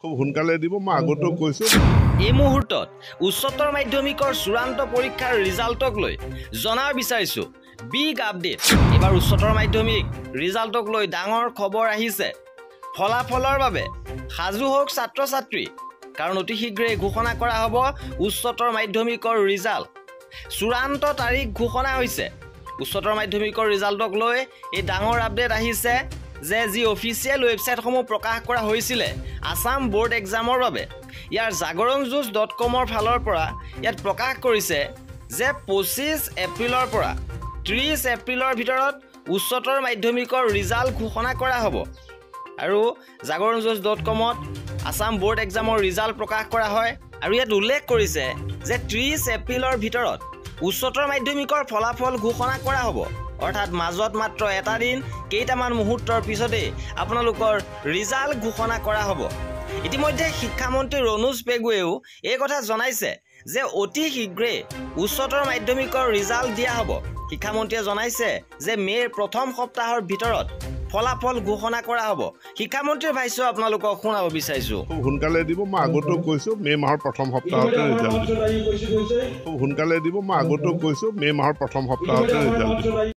খুব সোনকালে দিব মই আগতেও কৈছো এই মুহূৰ্তত উচ্চতৰ মাধ্যমিকৰ চূড়ান্ত পৰীক্ষাৰ ৰিজাল্টক লৈ জনাব বিচাৰিছো বিগ আপডেট এবাৰ উচ্চতৰ মাধ্যমিক ৰিজাল্টক লৈ ডাঙৰ খবৰ আহিছে ফলাফলৰ বাবে সাজু হোক ছাত্ৰ ছাত্ৰী কাৰণ অতি শীঘ্ৰে ঘোষণা কৰা হ'ব উচ্চতৰ মাধ্যমিকৰ ৰিজাল্ট চূড়ান্ত তাৰিখ ঘোষণা হৈছে উচ্চতৰ মাধ্যমিকৰ ৰিজাল্টক লৈ এই ডাঙৰ আপডেট আহিছে যে যি অফিচিয়েল ৱেবছাইটসমূহ প্ৰকাশ কৰা হৈছিল আসাম বোৰ্ড এক্সামৰ বাবে ইয়াৰ jagoranjuj.com ফালৰ পৰা ইয়াত প্ৰকাশ কৰিছে যে 25 এপ্ৰিলৰ পৰা 30 এপ্ৰিলৰ ভিতৰত উচ্চতৰ মাধ্যমিকৰ ৰিজাল্ট ঘোষণা কৰা হ'ব আৰু jagoranjuj.com আসাম বোৰ্ড এক্সামৰ ৰিজাল্ট প্ৰকাশ কৰা হয় আৰু ইয়াত উল্লেখ কৰিছে যে 30 এপ্ৰিলৰ ভিতৰত উচ্চতৰ মাধ্যমিকৰ ফলাফল ঘোষণা কৰা হ'ব অৰ্থাৎ মাজত মাত্ৰ এটা দিন কেইটামান মুহূৰ্তৰ পিছতে আপোনালোকৰ ৰিজাল্ট ঘোষণা কৰা হ'ব ইতিমধ্যে শিক্ষামন্ত্ৰী ৰণোজ পেগুৱেও এই কথা জনাইছে যে অতি শীঘ্ৰে উচ্চতৰ মাধ্যমিকৰ ৰিজাল্ট দিয়া হ'ব শিক্ষামন্ত্ৰীয়ে জনাইছে যে মেৰ প্ৰথম সপ্তাহৰ ভিতৰত ফলাফল ঘোষণা কৰা হ'ব শিক্ষামন্ত্ৰীৰ ভাষ্য আপোনালোকক শুনাব বিচাৰিছো খুব সোনকালে দিব মই আগতেও কৈছো মে মাহৰ প্ৰথম সপ্তাহতে ৰিজাল্ট খুব সোনকালে দিব মই আগতেও কৈছো মে মাহৰ প্ৰথম সপ্তাহতে ৰিজাল্ট